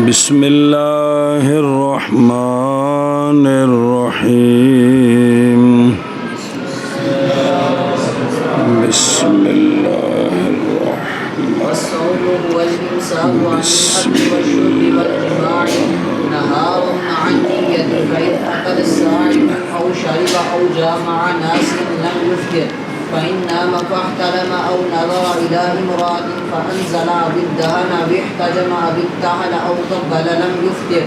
بسم اللہ الرحمن الرحیم بسم اللہ الرحمن والصوم هو الإمساك عن الأكل والشرب والجماع نهار عن نية فإن أكل الصائم أو شرب أو جامع ناسيا لم يفطر فإن نام فاحتلم أو نظر إلى امرأة فأنزل أو ادهن أو احتجم أو ابتهل أو قبل لم يفطر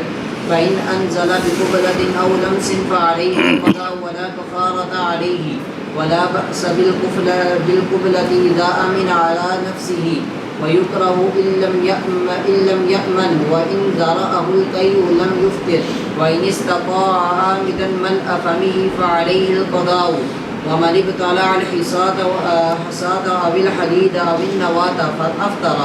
فإن أنزل بقبلة أو لمس فعليه القضاء ولا كفارة عليه ولا بأس بالقبلة إذا أمن على نفسه ويكره إن لم يأمن وإن ذرأه الكي لم يفطر وإن استطاع عامدا ملء فمه فعليه القضاء ومن ابتلع الحصاة أو الحديد أو النواة فأفطر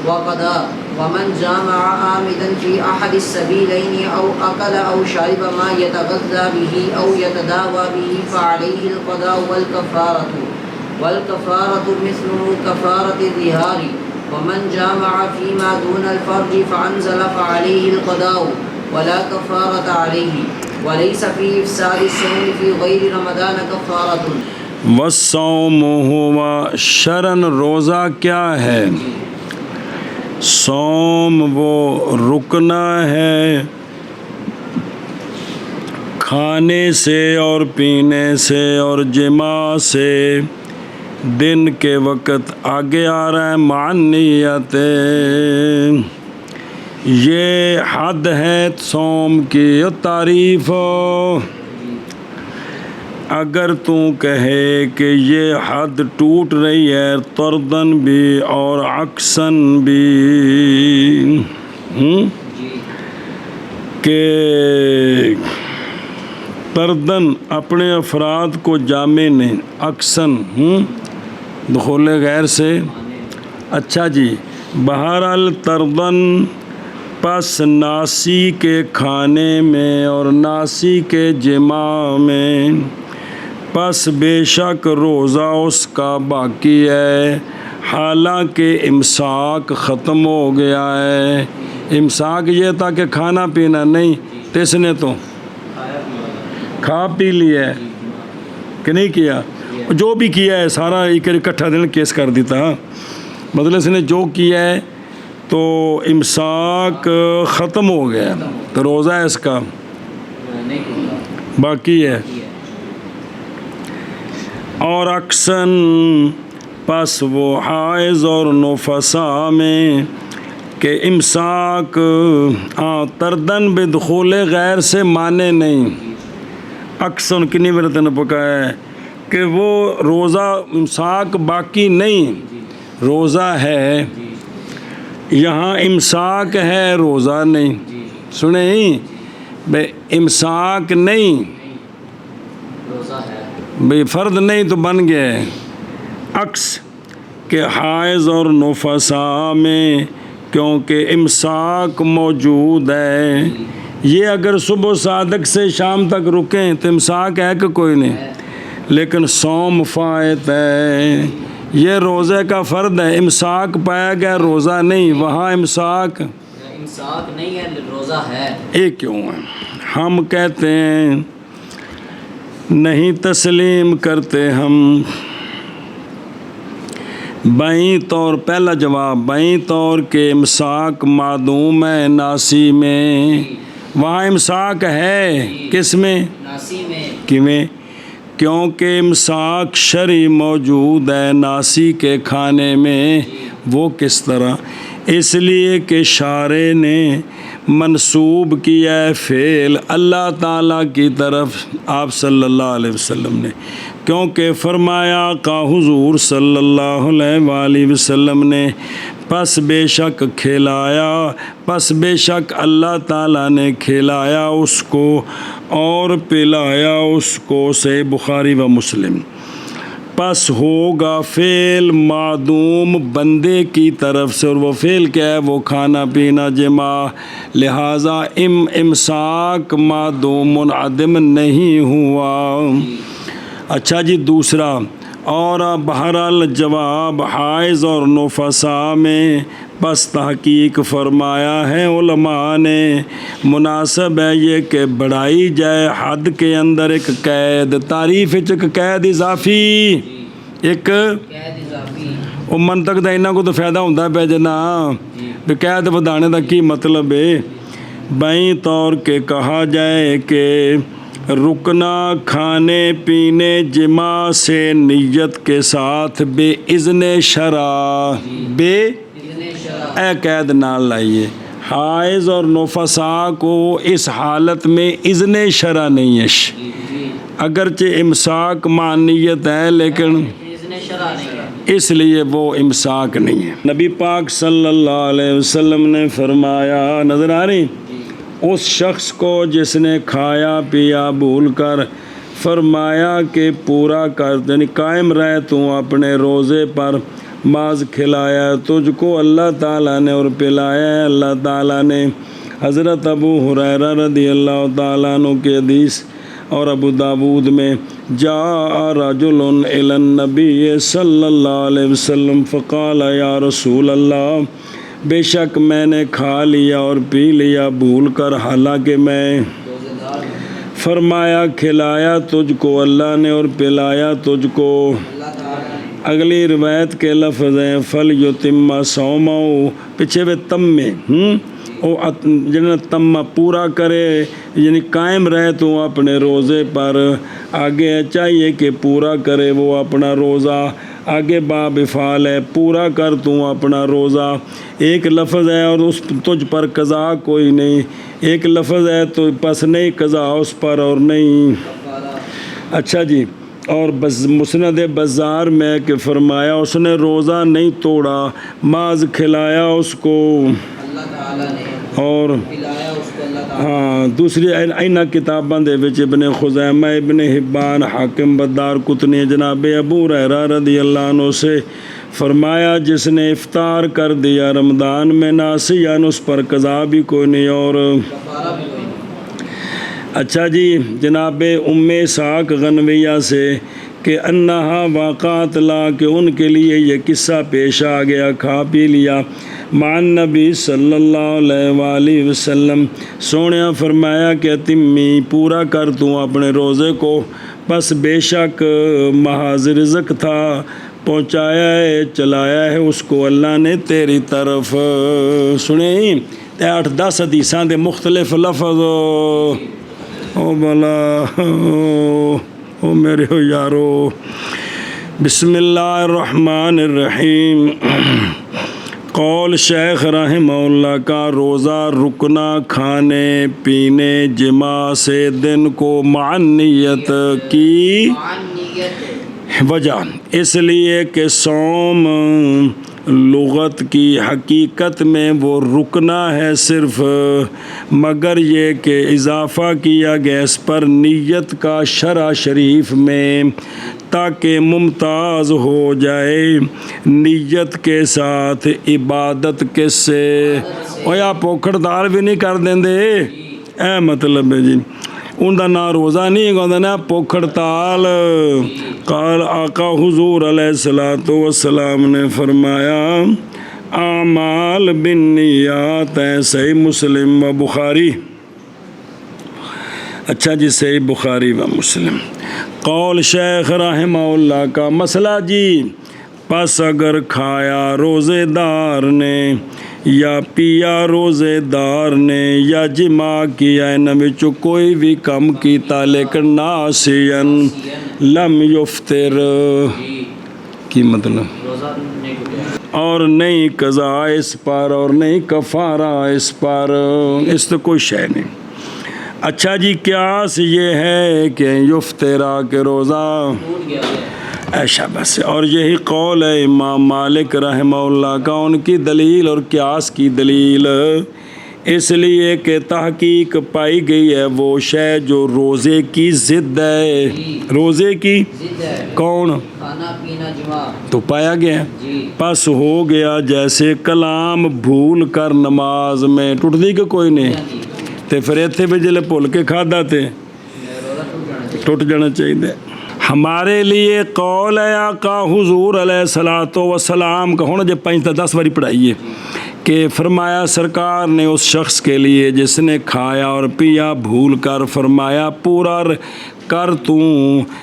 وقضى ومن جامع عامدا في أحد السبيلين أو أكل أو شرب ما يتغذى به أو يتداوى به فعليه القضاء والكفارة مثل كفارة الظهار ومن جامع فيما دون الفرج فأنزل فعليه القضاء ولا كفارة عليه وليس في إفساد الصوم في غير رمضان كفارة والصوم هو شرن روزہ کیا ہے؟ صوم وہ رکنا ہے کھانے سے اور پینے سے اور جماع سے دن کے وقت آگے آ رہا ہے معنیت یہ حد ہے صوم کی تعریف اگر تو کہے کہ یہ حد ٹوٹ رہی ہے طردن بھی اور عکسن بھی کہ طردن اپنے افراد کو جامع نہیں عکسن دخول غیر سے اچھا جی بہرحال طردن پس ناسی کے کھانے میں اور ناسی کے جماع میں پس بے شک روزہ اس کا باقی ہے حالانکہ امساک ختم ہو گیا ہے امساک یہ تھا کہ کھانا پینا نہیں تو اس نے تو کھا پی لیا ہے کہ نہیں کیا جو بھی کیا ہے سارا ایک اکٹھا دن کیس کر دیتا مطلب اس نے جو کیا ہے تو امساک ختم ہو گیا تو روزہ اس کا باقی ہے اور اکثر پس وہ حائض اور نفسا میں کہ امساک تردن بدخول غیر سے مانے نہیں اکثر کنی مرتن پکا ہے کہ وہ روزہ امساک باقی نہیں روزہ ہے یہاں امساک ہے روزہ نہیں سنیں بے امساک نہیں بے فرد نہیں تو بن گئے عکس کہ حائض اور نفسا میں کیونکہ امساک موجود ہے یہ اگر صبح صادق سے شام تک رکیں تو امساک ہے کہ کوئی نہیں لیکن صوم فائت ہے یہ روزے کا فرد ہے امساک پایا گیا روزہ نہیں وہاں امساک نہیں ہے روزہ ہے ایک کیوں ہے ہم کہتے ہیں نہیں تسلیم کرتے ہم بائیں طور پہلا جواب بائیں طور کے امساک معدوم ہے ناسی میں وہاں امساک ہے کس میں ناسی میں کیویں کیونکہ امساک شرعی موجود ہے ناسی کے کھانے میں وہ کس طرح اس لیے کہ شارع نے منسوب کیا ہے فعل اللہ تعالیٰ کی طرف آپ صلی اللہ علیہ وسلم نے کیونکہ فرمایا کا حضور صلی اللہ علیہ وآلہ وسلم نے پس بے شک کھلایا پس بے شک اللہ تعالیٰ نے کھلایا اس کو اور پلایا اس کو سے بخاری و مسلم پس ہوگا فعل معدوم بندے کی طرف سے اور وہ فعل کیا ہے وہ کھانا پینا جماع لہٰذا امساک معدوم منعدم نہیں ہوا اچھا جی دوسرا اور بہرحال جواب حائض اور نفسا میں بس تحقیق فرمایا ہے علماء نے مناسب ہے یہ کہ بڑھائی جائے حد کے اندر ایک قید تعریف ایک قید اضافی ایک قید اضافی وہ منطق دا انہاں کو تو فائدہ ہوندا پیا جنا بھی قید ودانے دا کی مطلب ہے بائیں طور کے کہا جائے کہ رکنا کھانے پینے جماع سے نیت کے ساتھ بے اذن شرع بے اذن شرع اے قید نہ لائیے حائض اور نفسا کو اس حالت میں اذن شرع نہیں ہے اگرچہ امساک مع نیت ہے لیکن اذن شرع نہیں ہے اس لیے وہ امساک نہیں ہے نبی پاک صلی اللہ علیہ وسلم نے فرمایا نظر آ رہی اس شخص کو جس نے کھایا پیا بھول کر فرمایا کہ پورا کر یعنی قائم رہ تو اپنے روزے پر ماز کھلایا تجھ کو اللہ تعالیٰ نے اور پلایا ہے اللہ تعالیٰ نے حضرت ابو ہریرہ رضی اللہ تعالیٰ عنہ کی حدیث اور ابو داود میں جاء رجل الی النبی صلی اللہ علیہ وسلم فقال یا رسول اللہ بے شک میں نے کھا لیا اور پی لیا بھول کر حالانکہ میں روزے دار فرمایا کھلایا تجھ کو اللہ نے اور پلایا تجھ کو اللہ تعالیٰ اگلی روایت کے لفظ ہیں فل یتم صومہ پیچھے وہ تم میں او جنہیں تم پورا کرے یعنی قائم رہے تو اپنے روزے پر آگے چاہیے کہ پورا کرے وہ اپنا روزہ آگے باب افعال ہے پورا کر تو اپنا روزہ ایک لفظ ہے اور اس تجھ پر قضا کوئی نہیں ایک لفظ ہے تو پس نہیں قضا اس پر اور نہیں اچھا جی اور مسند بزار میں کہ فرمایا اس نے روزہ نہیں توڑا ماز کھلایا اس کو اللہ تعالیٰ نے اور پلایا اس کو اللہ تعالیٰ ہاں دوسری اینا کتاباں دے وچ ابن خزیمہ ابن حبان حاکم بدار قطنی جناب ابو ہریرہ رضی اللہ عنہ سے فرمایا جس نے افطار کر دیا رمضان میں ناسیان اس پر قضا بھی کوئی نہیں اور کفارہ بھی کوئی نہیں اچھا جی جناب ام اسحاق غنویہ سے کہ انہا واقعات لا کہ ان کے لیے یہ قصہ پیش آ گیا کھا پی لیا مان نبی صلی اللہ علیہ وآلہ وسلم سونیا فرمایا کہ تمی پورا کر تو اپنے روزے کو بس بے شک محاذ رزق تھا پہنچایا ہے چلایا ہے اس کو اللہ نے تیری طرف سنیں 8-10 حدیثاں دے مختلف لفظ او بلا او میرے ہو یارو بسم اللہ الرحمن الرحیم قول شیخ رحمہ اللہ کا روزہ رکنا کھانے پینے جماع سے دن کو مع نیت کی عن نیت وجہ اس لیے کہ صوم لغت کی حقیقت میں وہ رکنا ہے صرف مگر یہ کہ اضافہ کیا گیا اس پر نیت کا شرع شریف میں تاکہ ممتاز ہو جائے نیت کے ساتھ عبادت کے سے او یا پوکھڑ دال بھی نہیں کر دیں دے اے مطلب ہے جی ان دا نا روزہ نہیں گا نا پوکھڑ تال قال آقا حضور علیہ السلام نے فرمایا اعمال بالنیات ہے صحیح مسلم و بخاری اچھا جی صحیح بخاری و مسلم قول شیخ رحمہ اللہ کا مسئلہ جی پس اگر کھایا روزے دار نے یا پیا روزے دار نے یا جماع کیا ان وچوں کوئی بھی کم کیتا لیکن ناسین لم یفطر کی مطلب روزہ نہیں ٹوٹا اور نہیں قضا اس پر اور نہیں کفارہ اس پر اس تو کوئی شے نہیں اچھا جی قیاس یہ ہے کہ یفطرا کہ روزہ ٹوٹ گیا ہے ایشا بس اور یہی قول ہے امام مالک رحمہ اللہ کا ان کی دلیل اور قیاس کی دلیل اس لیے کہ تحقیق پائی گئی ہے وہ شے جو روزے کی ضد ہے روزے کی ضد ہے کون کھانا پینا جماع تو پایا گیا جی پس ہو گیا جیسے کلام بھول کر نماز میں ٹوٹ دی کہ کوئی نہیں تے پھر ایتھے بھی جلے بھول کے کھادا تے روزہ ٹوٹ جانا چاہیے ٹوٹ جانا چاہیے ہمارے لیے قول ہے آقا حضور علیہ الصلوۃ والسلام کا ہوں جب 5 تا 10 باری پڑھائیے کہ فرمایا سرکار نے اس شخص کے لیے جس نے کھایا اور پیا بھول کر، فرمایا پورا کر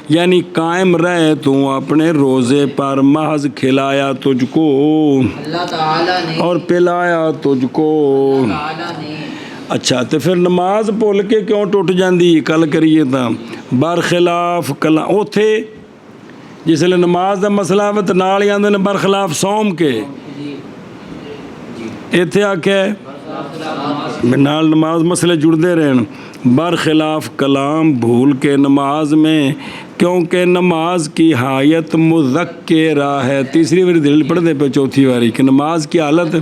یعنی قائم رہ اپنے روزے پر، محض کھلایا تجھ کو اللہ تعالیٰ نے، اور پلایا تجھ کو۔ اللہ تعالیٰ نے۔ اچھا تو پھر نماز بھول کے کیوں ٹوٹ جاندی؟ کل کریے تھا برخلاف کلا اوتھے جس لئے نماز دا مسئلہ ہے تو نال ہی آندے نے برخلاف سوم کے، ایتھے آکھے نال نماز مسئلے جڑتے رہن۔ برخلاف کلام بھول کے نماز میں، کیونکہ نماز کی حالت مذکرہ ہے۔ تیسری باری دل پڑھ دے پہ چوتھی باری کہ نماز کی حالت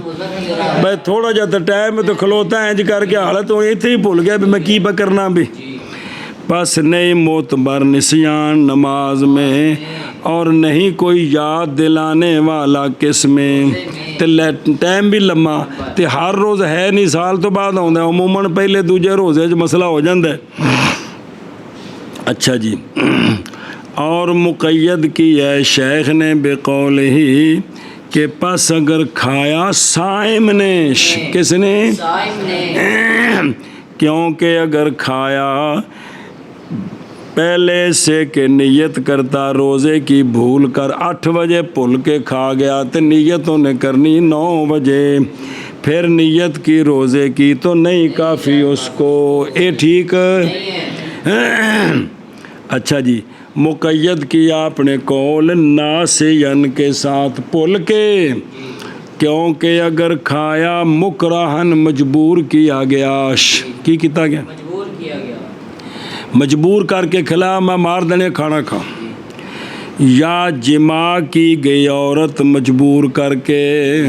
بھائی تھوڑا جاتا ٹائم میں تو کھلوتا ہے انج کر کے حالت ہو ایتھے ہی بھول گیا بھی میں کی کرنا بھی، بس نہیں معتبر نسیان نماز میں، اور نہیں کوئی یاد دلانے والا کس میں، ٹائم بھی لمحہ تے ہر روز ہے نہیں، سال تو بعد آتا ہے عموماً پہلے دوجے روزے مسئلہ ہو جاتا ہے۔ اچھا جی، اور مقید کی ہے شیخ نے بقول ہی کہ پس اگر کھایا صائم نے، کس نے؟ صائم نے۔ کیونکہ اگر کھایا پہلے سے کہ نیت کرتا روزے کی بھول کر 8 بجے بھول کے کھا گیا تو نیتوں نے کرنی 9 بجے، پھر نیت کی روزے کی تو نہیں کافی اس کو، اے ٹھیک۔ اچھا جی، مقید کیا اپنے قول ناسین کے ساتھ بھول کے، کیونکہ اگر کھایا مکرہن مجبور کیا گیا، کی کیتا گیا؟ مجبور کیا گیا، مجبور کر کے کھلا میں مار دینے کھانا کھا، یا جمع کی گئی عورت مجبور کر کے،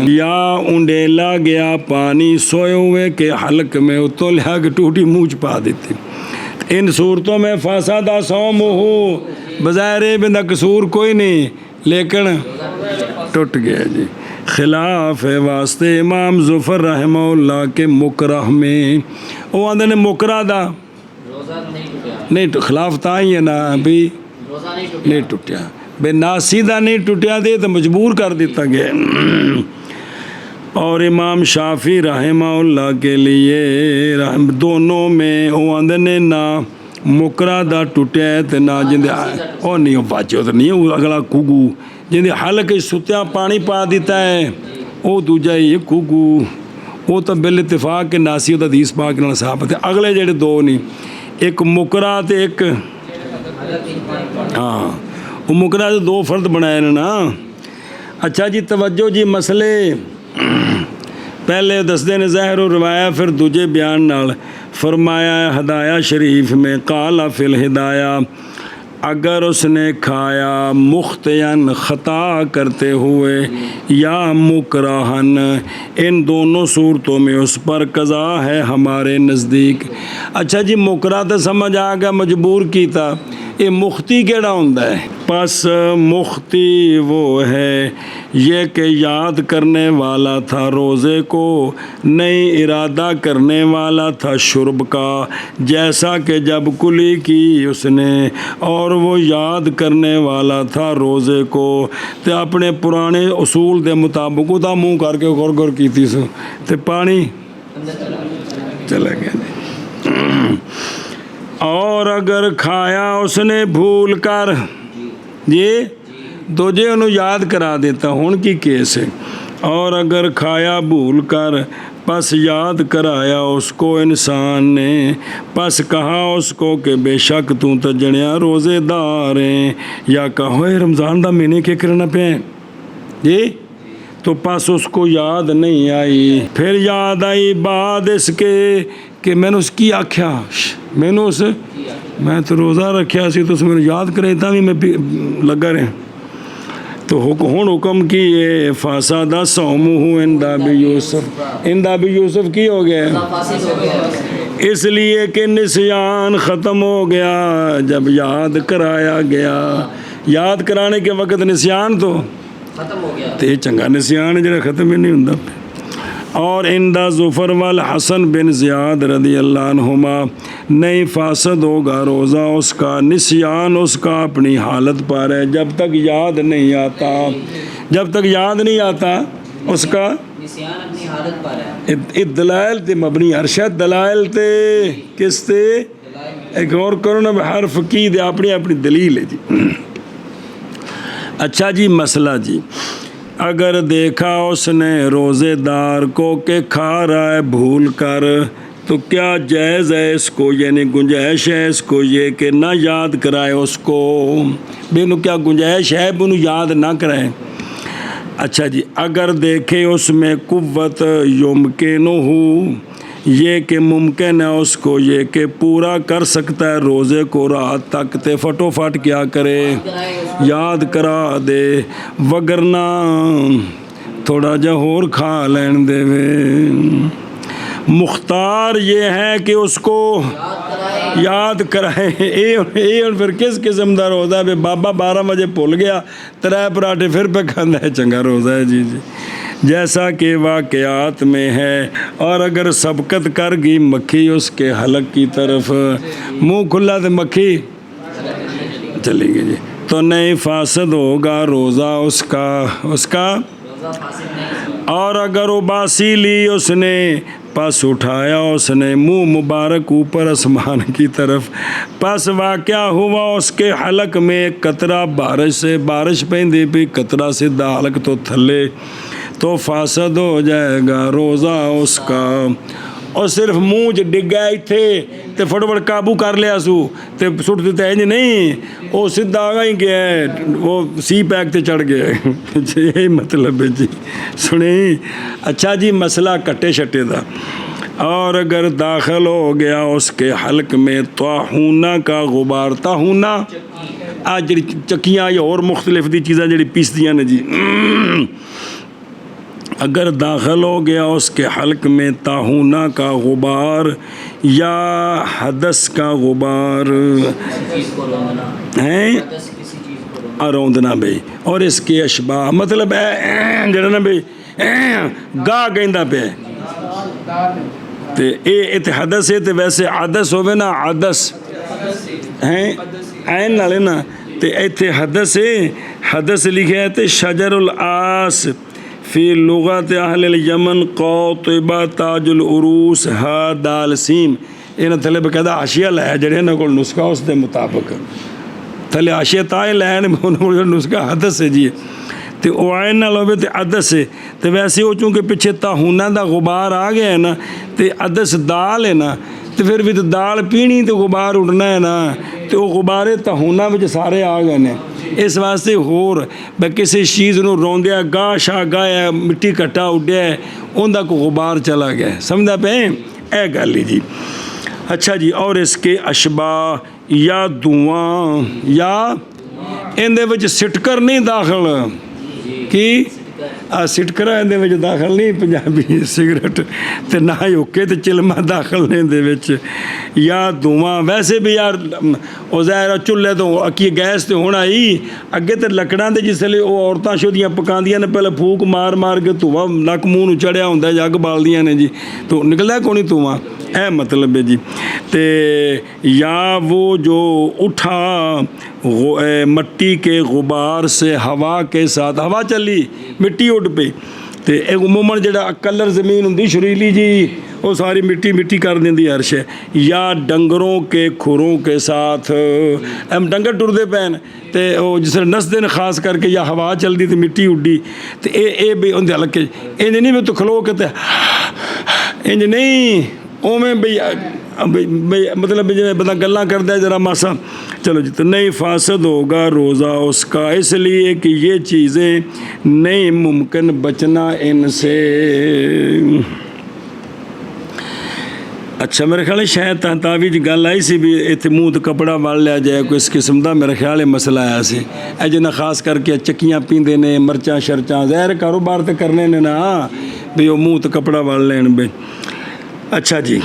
یا انڈیلا گیا پانی سوئے ہوئے کے حلق میں اتو لیا کہ ٹوٹی مونچھ پا دیتی، ان صورتوں میں فاسدہ صوم ہو، بظاہر بندہ قصور کوئی نہیں لیکن ٹوٹ گیا جی۔ خلاف ہے واسطے امام ظفر رحمہ اللہ کے مکرہ میں، وہ آندھے نے مکرہ دا نہیں تو خلاف تا ہی ہے نا بھی نہیں ٹوٹیا، بے ناسیدہ نہیں ٹوٹیا دے تو مجبور کر دیتا گیا۔ اور امام شافعی رحمہ اللہ کے لیے دونوں میں وہ آندھے نے نہ مکرہ دا ٹوٹیا ہے تو نہ جندے اور نہیں باچے تو نہیں ہے اگلا کوگو جندے حلق ستیا پانی پا دیتا ہے وہ دوجہ یہ کوگو، وہ تو بال اتفاق کے ناسی ہوتا حدیث پاک نال ثابت ہے۔ اگلے جڑے دو نہیں، ایک مکرہ تے ایک ہاں وہ مکرہ سے 2 فرد بنائے نا۔ اچھا جی توجہ جی، مسئلے پہلے دسدے نے ظاہر و روایہ پھر دوجے بیان نال فرمایا ہے ہدایہ شریف میں قال فی الہدایہ، اگر اس نے کھایا مختین خطا کرتے ہوئے یا مکرہن، ان دونوں صورتوں میں اس پر قضا ہے ہمارے نزدیک۔ اچھا جی مکرہ تو سمجھ آ گیا مجبور کیتا، یہ مختی کیڑا ہوندہ ہے؟ پس مختی وہ ہے یہ کہ یاد کرنے والا تھا روزے کو، نہیں ارادہ کرنے والا تھا شرب کا، جیسا کہ جب کلی کی اس نے، اور وہ یاد کرنے والا تھا روزے کو تے اپنے پرانے اصول دے مطابق وہ منہ کر کے غور غور کیتی سو تے پانی چلا گیا۔ اور اگر کھایا اس نے بھول کر، یہ دوجے انہوں یاد کرا دیتا ہون کی کیس ہے، اور اگر کھایا بھول کر پس یاد کرایا اس کو انسان نے، پس کہا اس کو کہ بے شک تو جنیا روزے دار ہیں، یا کہو رمضان دا مہینے کے کرنا پہ ہیں جی، تو پس اس کو یاد نہیں آئی، پھر یاد آئی بعد اس کے کہ میں نے اس کی آکھیا، میں تو روزہ رکھیا سی تو اس میں یاد کرے تھا بھی میں لگا رہے، تو حکم کی یہ فاسدہ صومہ عند ابی یوسف، عند ابی یوسف کی ہو گیا اس لیے کہ نسیان ختم ہو گیا جب یاد کرایا گیا، یاد کرانے کے وقت نسیان تو ختم ہو گیا، تے چنگا نسیان جڑا ختم ہی نہیں ہوندا۔ اور اندہ ظفر والحسن بن زیاد رضی اللہ عنہما نہیں فاسد ہوگا روزہ اس کا، نسیان اس کا اپنی حالت پر ہے، جب تک یاد نہیں آتا، جب تک یاد نہیں آتا اس کا نسیان اپنی حالت پر ہے۔ دلائل تے مبنی ارشد دلائل تے کس تے ایک اور کرو نا حرف کی دے اپنی اپنی دلیل ہے جی۔ اچھا جی مسئلہ جی، اگر دیکھا اس نے روزے دار کو کہ کھا رہا ہے بھول کر تو کیا جائز ہے اس کو، یعنی گنجائش ہے اس کو یہ کہ نہ یاد کرائے اس کو، بینو کیا گنجائش ہے بینو یاد نہ کرائے۔ اچھا جی، اگر دیکھے اس میں قوت یمکن ہو، یہ کہ ممکن ہے اس کو یہ کہ پورا کر سکتا ہے روزے کو رات تک، تے فٹو فٹ کیا کرے یاد کرا دے، وگرنہ تھوڑا جا اور کھا لین دے وے۔ مختار یہ ہے کہ اس کو یاد کرائے، یہ پھر کس قسم دا روزہ ہے؟ بابا 12 بجے بھول گیا 3 پراٹھے پھر پہ کھانا ہے، چنگا روزہ ہے جی جی، جیسا کہ واقعات میں ہے۔ اور اگر سبقت کر گئی مکھی اس کے حلق کی طرف، منہ کھلا تو مکھی چلی گئی جی، تو نہیں فاسد ہوگا روزہ اس کا۔ اور اگر اباسی لی اس نے، پس اٹھایا اس نے منہ مبارک اوپر آسمان کی طرف، پس واقعہ ہوا اس کے حلق میں ایک قطرہ بارش سے، بارش پہندی پی قطرہ سے دا حلق تو تھلے، تو فاسد ہو جائے گا روزہ اس کا۔ اور صرف منہ چ ڈگا تھے تے فٹوفٹ قابو کر لیا سو تے سٹ دیتا ہے نہیں، وہ سیدھا آگا ہی گیا ہے، وہ سی پیک تے چڑھ گیا ہے یہی مطلب ہے جی، سنیں۔ اچھا جی مسئلہ کٹے شٹے دا، اور اگر داخل ہو گیا اس کے حلق میں طاحونہ کا غبار، طاحونہ آج جڑی چکیاں یا اور مختلف دی چیزاں جڑی پیس دیاں نے جی، اگر داخل ہو گیا اس کے حلق میں طاحونہ کا غبار یا حدث کا غبار ہیں روندنا بھئی، اور اس کے اشباہ مطلب ہے جڑا نا بھئی گاہ گیندا پہ تے اے حدث ہے، تے ویسے حدث ہوئے نا عدس ہیں عین نالے نا، تے ایتھے حدث ہے، حدث لکھے ہے تے شجر العاس فی لغت اہل الیمن قاطبہ تاج العروس ہا دال سیم، انہاں تھلے بقاعدہ حاشیہ لائے جڑے انہاں کول نسخہ اس دے مطابق تھلے حاشیہ تائے لائے انہاں کول نسخہ حدث ہے جی، تے او عین نال ہوے تے عدس ہے، تے ویسے وہ چونکہ پیچھے طاحونہ دا غبار آ گیا ہے نا، تے عدس دال ہے نا، تے پھر بھی تو دال پینی تے غبار اڑنا ہے نا، تے وہ غبارے طاحونہ وچ سارے آ گئے نے، اس واسطے ہور بے کسی چیز نو روندیا گاہ شاہ گایا مٹی کٹا اڈیا ہے اوندا کو غبار چلا گیا، سمجھا پہ اے گل جی۔ اچھا جی، اور اس کے اشباہ یا دھواں یا اندے وچ سٹکر نہیں داخل کی سٹکرا اندے وچ داخل نہیں، پنجابی سگریٹ تے نہ ہوکے تے چلمہ داخل نے اندے وچ، یا دھواں ویسے بھی یار او ظاہر چولہے تو اکی گیس تے ہونا ہی اگے تے لکڑاں دے جس لے او عورتاں شودیاں پکاندیاں نے پہلے پھوک مار مار کے دھواں نک منہ نو چڑھیا ہوندا ہے، جگ بالدیاں نے جی، تو نکلدا کونی دھواں، اے مطلب ہے جی۔ تے یا وہ جو اٹھا مٹی کے غبار سے ہوا کے ساتھ، ہوا چلی مٹی اڑ پئی تے عموماً جڑا کلر زمین ہوندی شریلی جی وہ ساری مٹی مٹی کر دیندی عرش ہے، یا ڈنگروں کے کھروں کے ساتھ، ڈنگر ٹردے پین تے وہ جس طرح نس دن خاص کر کے یا ہوا چل دی تے مٹی اڈی تے اے بھی اندے حلق کے انج نہیں تو کھلو کے تے انج نہیں اوویں بھئی مطلب جی بندہ گلاں کردا ہے ذرا ماسا چلو جی، تو نہیں فاسد ہوگا روزہ اس کا، اس لیے کہ یہ چیزیں نہیں ممکن بچنا ان سے۔ اچھا میرے خیال ہے شاید تحتاوی جی گل آئی سی بھی اتنے منہ تو کپڑا وال لیا جائے کوئی اس قسم کا میرے خیال ہے مسئلہ آیا سی، اے جنہیں خاص کر کے چکیاں پیندے نے مرچاں شرچاں ظاہر کاروبار تو کرنے نے نا بھی وہ منہ تو کپڑا وال لین بے۔ اچھا جی،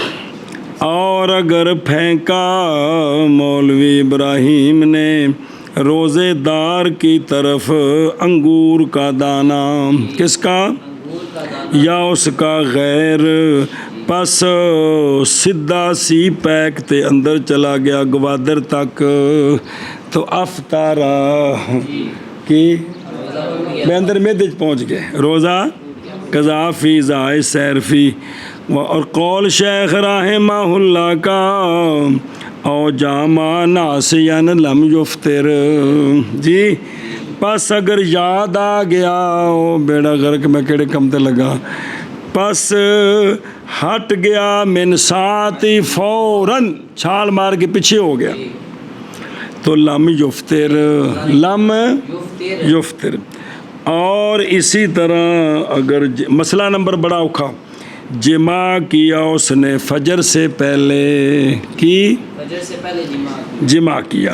اور اگر پھینکا مولوی ابراہیم نے روزے دار کی طرف انگور کا دانہ، کس کا؟ یا اس کا غیر پس سدھا سی پیک تے اندر چلا گیا گوادر تک تو افطارا کی میں اندر میدے پہنچ گئے روزہ قضا فی زائے سیر فی اور قول شیخ رحمہ اللہ کا او جامع ناسین لم یفتر جی پس اگر یاد آ گیا او بیڑا غرق میں کیڑے کم تے لگا پس ہٹ گیا من ساتی فوراً چھال مار کے پیچھے ہو گیا تو لم یفتر لم یفتر اور اسی طرح اگر مسئلہ نمبر بڑا اوکھا جمع کیا اس نے فجر سے پہلے کی فجر سے پہلے جمع کیا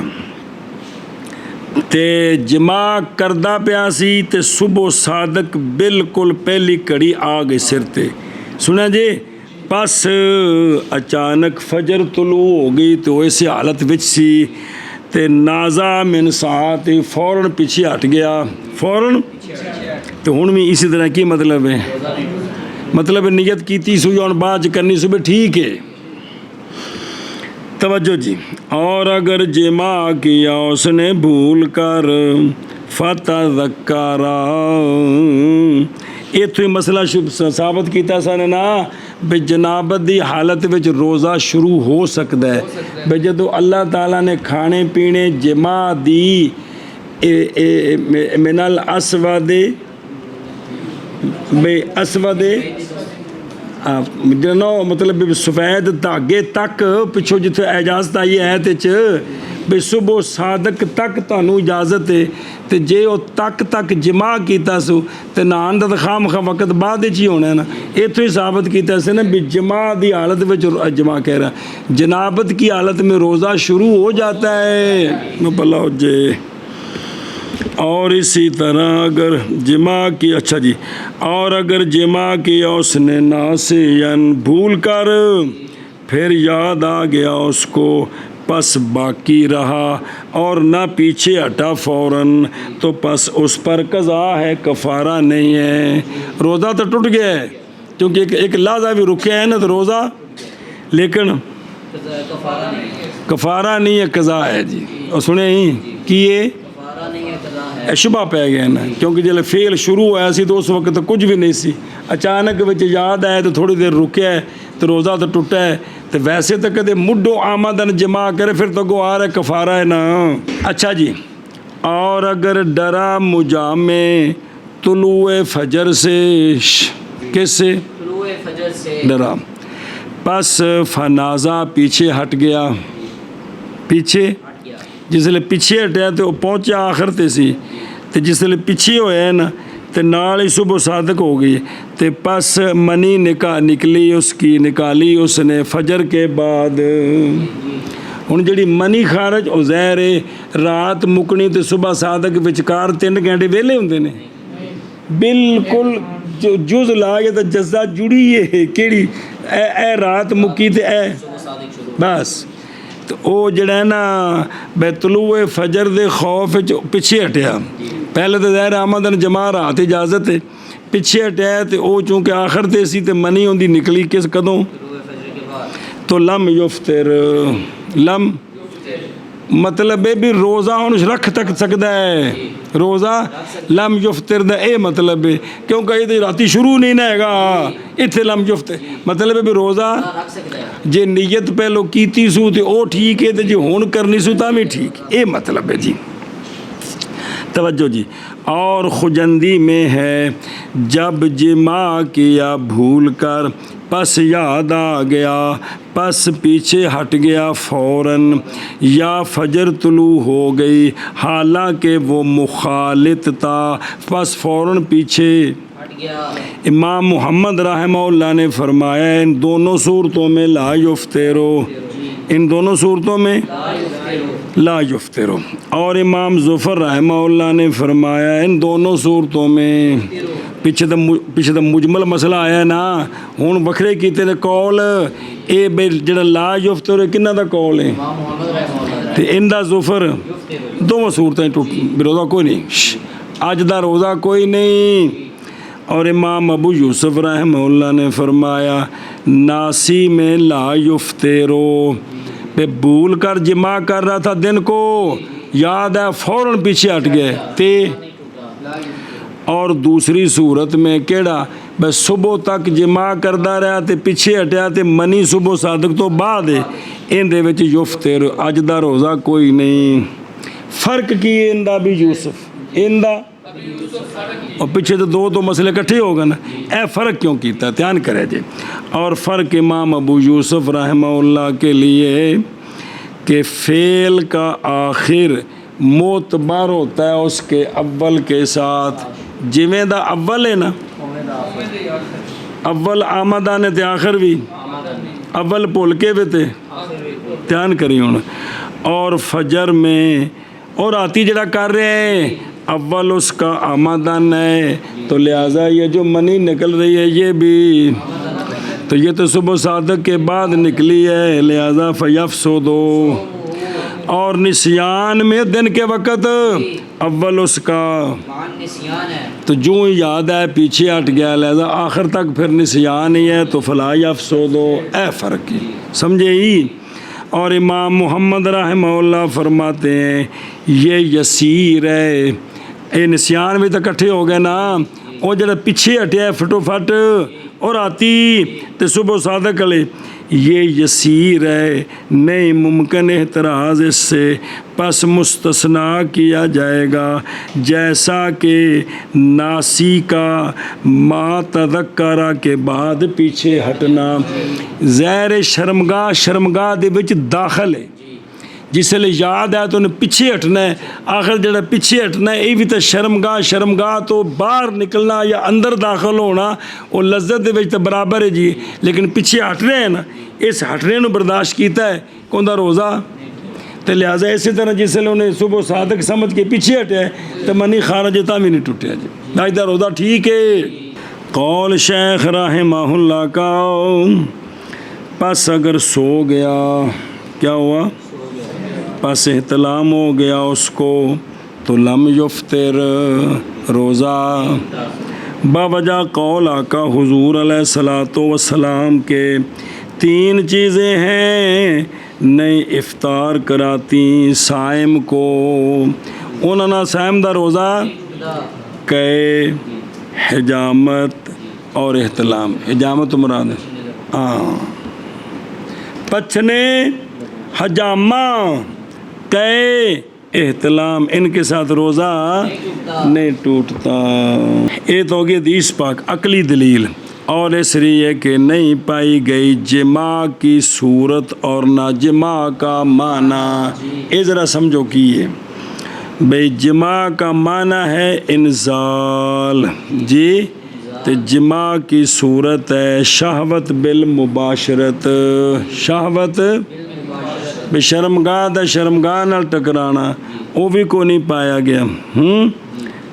تے جمع کردہ پیاسی تے صبح صادق بالکل پہلی کڑی آ گئی سر تے سنا جی پس اچانک فجر طلوع ہو گئی تو ایسی حالت وچ سی تے نازا من ساعت فوراً پیچھے ہٹ گیا فوراً تو ہن بھی اسی طرح کی مطلب ہے مطلب نیت کیتی سوئی اور بعد کرنی صبح ٹھیک ہے توجہ جی اور اگر جمع کیا اس نے بھول کر فتذکرا یہ تو مسئلہ ثابت کیتا سن نا بے جنابت دی حالت وچ روزہ شروع ہو سکتا ہے بے جدو اللہ تعالیٰ نے کھانے پینے جمع دی من الاسود بے اسود جنو مطلب سفید دھاگے تک پچھو جتنے اجازت آئی ہے بے صبح صادق تک تانوں اجازت ہے تے جے او تک جمع کیتا سو تے نان دا خام وقت بعد ہی ہونا ہے نا ایتھوں ہی ثابت کیتا سے نا بھی جمع دی حالت وچ جمع کہہ رہا جنابت کی حالت میں روزہ شروع ہو جاتا ہے بلا ہو جے اور اسی طرح اگر جمع کی اچھا جی اور اگر جمع کیا اس نے ناسین بھول کر پھر یاد آ گیا اس کو پس باقی رہا اور نہ پیچھے ہٹا فوراً تو پس اس پر قضا ہے کفارہ نہیں ہے روزہ تو ٹوٹ گیا ہے کیونکہ ایک لحظہ بھی رکیا ہے نا تو روزہ لیکن کفارہ نہیں ہے قضا ہے جی اور سنیں ہی کیے شبہ پہ گیا نا کیونکہ جب فعل شروع ہوا سی تو اس وقت تو کچھ بھی نہیں سی اچانک وچ یاد آئے تو تھوڑی دیر رکیا ہے تو روزہ تو ٹوٹا ہے تو ویسے تو کدے مڈو آمدن جمع کرے پھر تو گو آ رہا ہے کفارہ ہے نا اچھا جی اور اگر ڈرا مجامع طلوع فجر سے کس سے طلوع فجر سے ڈرا پس فنازا پیچھے ہٹ گیا پیچھے جس لئے پیچھے ہٹیا تو پہنچا آخر تے سی تے جس لئے پیچھے ہویا ہے نا تے نال ہی صبح صادق ہو گئی تے پس منی نکالی اس نے فجر کے بعد ہن جڑی منی خارج او ظاہر ہے رات مکنی تے صبح صادق وچکار 3 گھنٹے ویلے ہوندے نے بالکل جز لا کے تے جزا جڑی ہے کیڑی اے رات مکی تے اے بس تو او جڑا ہے نا بے طلوع فجر دے خوف پیچھے ہٹیا پہلے تو ظاہر آمدن جمع رات اجازت ہے پیچھے ہٹیا تے او چونکہ آخر تے سی تے منی ہوندی نکلی کس کدوں تو لم یفتر لم مطلب ہے بھی روزہ ہن رکھ تک سکتا ہے روزہ لم یفتر دا اے مطلب ہے کیونکہ یہ راتی شروع نہیں نہ گا اتنے لم یفتر مطلب ہے بھی روزہ جے نیت پہلو کیتی سو تے او ٹھیک ہے تے جے ہون کرنی سو تا بھی ٹھیک اے مطلب ہے جی توجہ جی اور خجندی میں ہے جب جمع کیا بھول کر پس یاد آ گیا پس پیچھے ہٹ گیا فوراً یا فجر طلوع ہو گئی حالانکہ وہ مخالط تھا پس فوراً پیچھے امام محمد رحمہ اللہ نے فرمایا ان دونوں صورتوں میں لا یفترو ان دونوں صورتوں میں لا یفترو اور امام ظفر رحمہ اللہ نے فرمایا ان دونوں صورتوں میں پیچھے تو مجمل مسئلہ آیا نا ہوں وکھرے کیتے نے قول اے بے جڑا لا یفترو کنہ دا قول ہے تے ان دا ظفر دونوں صورتیں ٹوٹ روزہ کوئی نہیں اج دا روزہ کوئی نہیں اور امام ابو یوسف رحمہ اللہ نے فرمایا ناسی میں لا یفترو، پہ بھول کر جمع کر رہا تھا دن کو، یاد ہے فوراً پیچھے ہٹ گئے تے۔ اور دوسری صورت میں کیڑا بس صبح تک جمع کردہ رہا تے پیچھے ہٹیا تے منی صبح صادق تو بعد ان دے وچ یفتر اج دا روزہ کوئی نہیں۔ فرق کی اندہ بھی یوسف اندہ اور پیچھے تو دو مسئلے کٹھے ہو گئے نا، اے فرق کیوں کیتا دھیان کرے جی۔ اور فرق امام ابو یوسف رحمہ اللہ کے لیے کہ فعل کا آخر معتبر ہوتا ہے اس کے اول کے ساتھ، جویں دا اول ہے نا، اول آمدہ نے تے آخر بھی اول بھول کے بھی تے دھیان کری ہوں۔ اور فجر میں اور آتی جڑا کر رہے ہیں اول اس کا آمدن ہے، تو لہٰذا یہ جو منی نکل رہی ہے یہ بھی، تو یہ تو صبح صادق کے بعد نکلی ہے، لہٰذا فیفسدو۔ اور نسیان میں دن کے وقت اول اس کا تو جو یاد ہے پیچھے ہٹ گیا، لہذا آخر تک پھر نسیان ہی ہے، تو فلا یفسدو، اے فرق کی سمجھے ہی۔ اور امام محمد رحمہ اللہ فرماتے ہیں یہ یسیر ہے، اے نسیان بھی تو کٹھے ہو گئے نا، وہ جڑا پیچھے ہٹیا ہے فٹو فٹ اور آتی تو صبح صادق علی، یہ یسیر ہے، نہیں ممکن احتراز اس سے، پس مستثنیٰ کیا جائے گا، جیسا کہ ناسی کا ما تذکرہ کے بعد پیچھے ہٹنا زیر شرمگاہ، شرمگاہ دے وچ داخل ہے، جس لئے یاد ہے تو انہیں پیچھے ہٹنا ہے، آخر جڑا پیچھے ہٹنا ہے یہ بھی تو شرمگاہ، شرمگاہ تو باہر نکلنا یا اندر داخل ہونا وہ لذت دے وچ تو برابر ہے جی، لیکن پیچھے ہٹ رہے ہیں نا، اس ہٹنے نو برداشت کیتا ہے کون دا روزہ، تو لہٰذا اسی طرح جس لئے انہیں صبح صادق سمجھ کے پیچھے ہٹے ہے تو منی خارج تا بھی نہیں ٹوٹے جی، آج دا روزہ ٹھیک ہے۔ قول شیخ رحمہ اللہ کا، پس اگر سو گیا کیا ہوا، پس احتلام ہو گیا اس کو تو لم یفتر، روزہ باوجہ قول آقا حضور علیہ الصلوۃ والسلام کے تین چیزیں ہیں نہیں افطار کراتی صائم کو، انہوں نے صائم دا روزہ کہ حجامت اور احتلام، حجامت مراد ہاں پچھنے، حجامہ کہ احتلام، ان کے ساتھ روزہ نہیں ٹوٹتا۔ یہ تو ہوگی حدیث پاک عقلی دلیل، اور اس لیے کہ نہیں پائی گئی جماع کی صورت اور نہ جماع کا معنی، یہ ذرا سمجھو کی ہے بھئی، جماع کا معنی ہے انزال جی، تو جماع کی صورت ہے شہوت بالمباشرت، شہوت بے شرمگاہ دا شرمگاہ نال ٹکرانا، وہ بھی کو نہیں پایا گیا،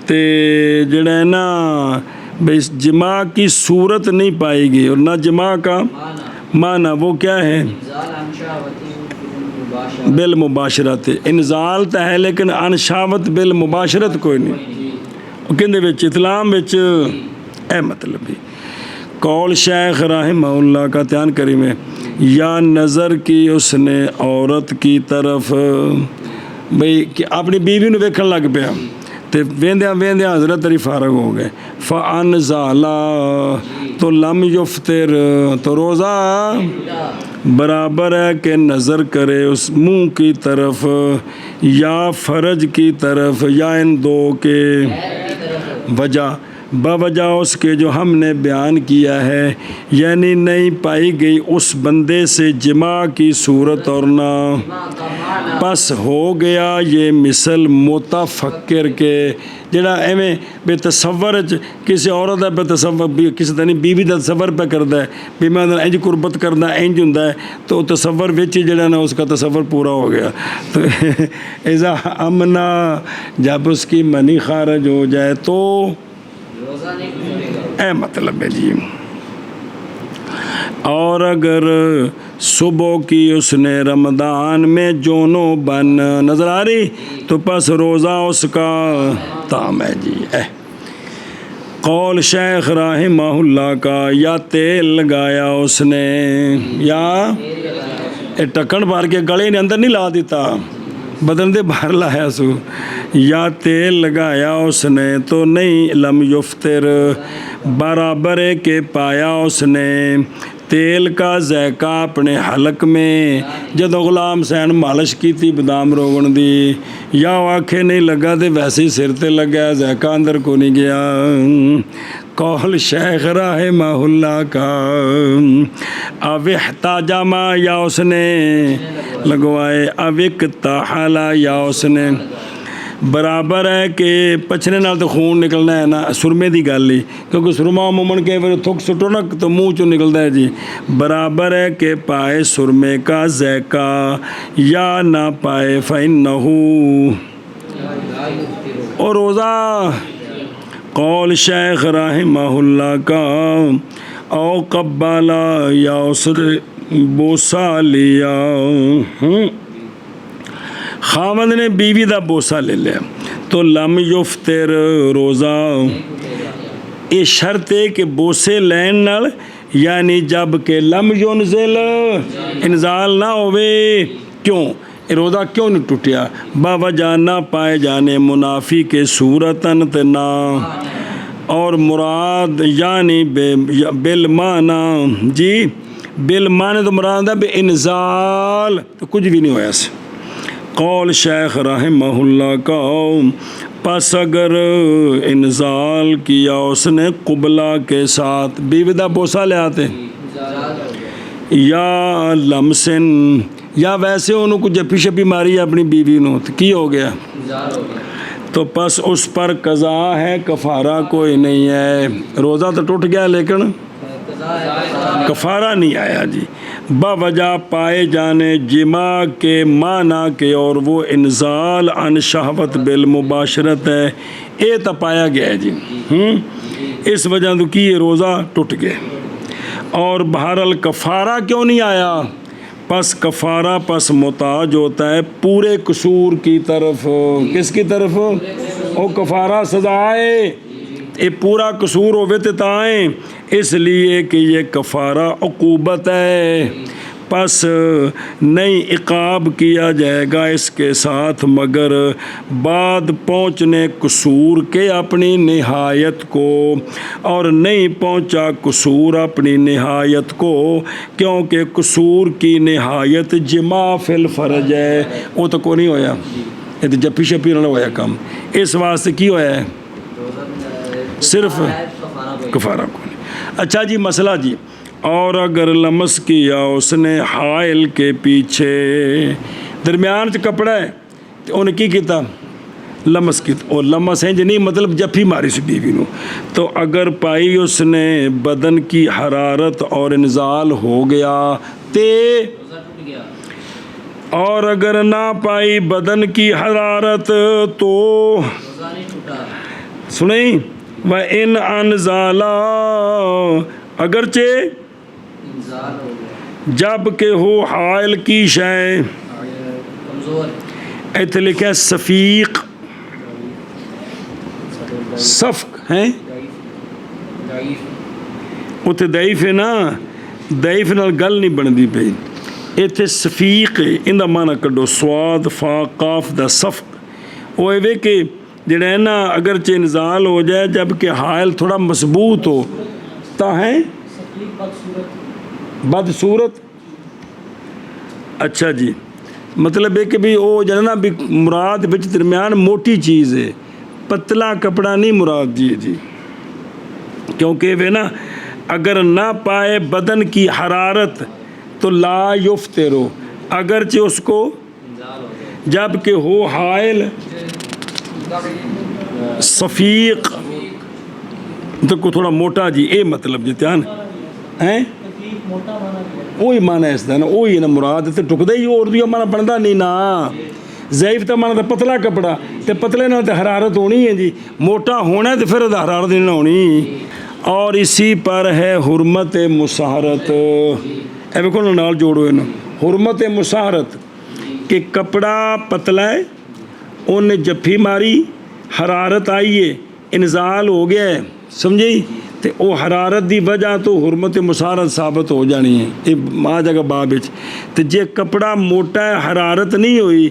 تے جڑا ہے نا بے جماع کی صورت نہیں پائی گئی، اور نہ جماع کا معنی، وہ کیا ہے بالمباشرت، انزال تا ہے لیکن عن شہوت بالمباشرت کوئی نہیں، وہ کہندے وچ اسلام وچ اے مطلب بھی۔ قول شیخ رحمہ اللہ کا دھیان کری میں، یا نظر کی اس نے عورت کی طرف، بھئی کہ اپنی بیوی نو ویکھن لگ پیا تے ویندیاں ویندیاں حضرت علی فارغ ہو گئے، فانزالا تو لم یفتر، تو روزہ برابر ہے کہ نظر کرے اس منہ کی طرف یا فرج کی طرف یا ان دو کے، وجہ بوجہ اس کے جو ہم نے بیان کیا ہے، یعنی نہیں پائی گئی اس بندے سے جماع کی صورت اور نہ، پس ہو گیا یہ مثل متفکر کے، جڑا ایویں بے تصور کسی عورت ہے بے تصور کسی طرح بیوی دا تصور پہ کرتا ہے بھی میں انج قربت کرنا انج ہوندا ہے، تو تصور وچ جڑا نا اس کا تصور پورا ہو گیا، تو اذا امنا جب اس کی منی خارج ہو جائے تو اے مطلب ہے جی۔ اور اگر صبح کی اس نے رمضان میں جونوں بن نظر آ رہی تو پس روزہ اس کا تام ہے جی۔ قول شیخ رحمہ اللہ کا، یا تیل لگایا اس نے، یا ٹکن بھر کے گلے نے اندر نہیں لا دیتا، بدن دے باہر لایا سو، یا تیل لگایا اس نے تو نہیں، لم یفطر برابر ہے کہ پایا اس نے تیل کا ذائقہ اپنے حلق میں جدو غلام حسین مالش کی تھی بادام روغن دی، یا آنکھیں نہیں لگا تے ویسے ہی سر تے لگا، ذائقہ اندر کو نہیں گیا۔ قول شیخ رحمہ اللہ کا، اب احتجامہ یا اس نے لگوائے، اب اکتحالا یا اس نے، برابر ہے کہ پچھنے نال تو خون نکلنا ہے نا، سرمے دی گل ہی، کیونکہ سرما عموماً کئی بار تھک سٹو نا تو منہ چوں نکلتا ہے جی، برابر ہے کہ پائے سرمے کا ذائقہ یا نہ پائے، فإنہ اور روزہ قول شیخ رحمہ اللہ کا، او قبالا یا اس نے بوسہ لیا، خاوند نے بیوی دا بوسہ لے لیا تو لم یفطر روزہ، یہ شرط ہے کہ بوسے لین نال یعنی جب کہ لم ینزل انزال نہ ہوئے، کیوں روزہ کیوں نہیں ٹوٹیا، باوجہ نہ پائے جانے منافی کے صورتاً تنا، اور مراد یعنی بالمعنی جی بالمعنی تو مراد ہے بے انزال، تو کچھ بھی نہیں ہوا ایسے۔ قول شیخ رحمہ اللہ کا، پس اگر انزال کیا اس نے قبلہ کے ساتھ، بیوی دا بوسہ لے آتے، یا لمسن یا ویسے انہوں کو جپی شپی ماری اپنی بیوی نو، تو کی ہو گیا، تو پس اس پر قضا ہے، کفارہ کوئی نہیں ہے، روزہ تو ٹوٹ گیا لیکن کفارہ نہیں آیا جی، باوجہ پائے جانے جماع کے معنی کے، اور وہ انزال عن شہوت بالمباشرت ہے، اے تا پایا گیا ہے جی، اس وجہ تو کی یہ روزہ ٹوٹ گئے۔ اور بہرحال کفارہ کیوں نہیں آیا، پس کفارہ پس محتاج ہوتا ہے پورے قصور کی طرف، کس کی طرف، او کفارہ سزائے، یہ پورا قصور ہوئے تے تائیں، اس لیے کہ یہ کفارہ عقوبت ہے، پس نہیں عقاب کیا جائے گا اس کے ساتھ مگر بعد پہنچنے قصور کے اپنی نہایت کو، اور نہیں پہنچا قصور اپنی نہایت کو، کیونکہ قصور کی نہایت جماع فی الفرج ہے، وہ تو کو نہیں ہویا، یہ تو جپی شپی نہ ہویا کم، اس واسطے کی ہویا ہے صرف کفارہ کو نہیں۔ اچھا جی مسئلہ جی، اور اگر لمس کیا اس نے حائل کے پیچھے، درمیان چ کپڑا ہے تو انہیں کی کیتا، لمس کیتا، اور لمس ہے جی نہیں مطلب جفی ماری سی بیوی نو، تو اگر پائی اس نے بدن کی حرارت اور انزال ہو گیا تے، اور اگر نہ پائی بدن کی حرارت تو سنیں، وَإِنْ أَنزَالَا اگرچہ جب کہ ہو حائل کی شے، ایتھے لکھا ہے صفیق، صفق ہیں اتنے ضعیف ہے نا، ضعیف نال گل نہیں بندی پئی، ایتھے صفیق ہے، ان دا معنی کڈو، سواد فا قاف دا صفق، وہ ایوے کہ جڑا ہے نا اگرچہ انزال ہو جائے جب کہ حائل تھوڑا مضبوط ہو، تا ہے بد صورت، اچھا جی مطلب ہے کہ بھی وہ جو ہے نا بھی مراد بچ درمیان موٹی چیز ہے، پتلا کپڑا نہیں مراد جی جی، کیونکہ وہ نا اگر نہ پائے بدن کی حرارت تو لا یفطرو، اگرچہ اس کو جب کہ ہو حائل صفیق تو کو تھوڑا موٹا جی، اے مطلب جی تیان ہیں وہی معنی ہے اس دا نا، وہی نا مراد تے ٹکدا ہی اور دویا معنی بندا نہیں نا، ضعیف تا معنی تے پتلا کپڑا، تے پتلے نال تے حرارت ہونی ہے جی، موٹا ہونا ہے تے پھر حرارت نہیں ہونی۔ اور اسی پر ہے حرمت مساہرت، اے ویکھو نال جوڑو انہوں، حرمت مساہرت کہ کپڑا پتلا ہے، ان جفی ماری، حرارت آئی ہے، انزال ہو گیا ہے، ਸਮਝੇ। ਤੇ ਉਹ ਹਰਾਰਤ ਦੀ ਵਜ੍ਹਾ ਤੋਂ ਹੁਰਮਤ ਮੁਸਾਰਤ ਸਾਬਤ ਹੋ ਜਾਣੀ ਹੈ। ਇਹ ਆ ਜਾਏਗਾ ਬਾਬ ਵਿੱਚ। ਤੇ ਜੇ ਕਪੜਾ ਮੋਟਾ ਹੈ, ਹਰਾਰਤ ਨਹੀਂ ਹੋਈ,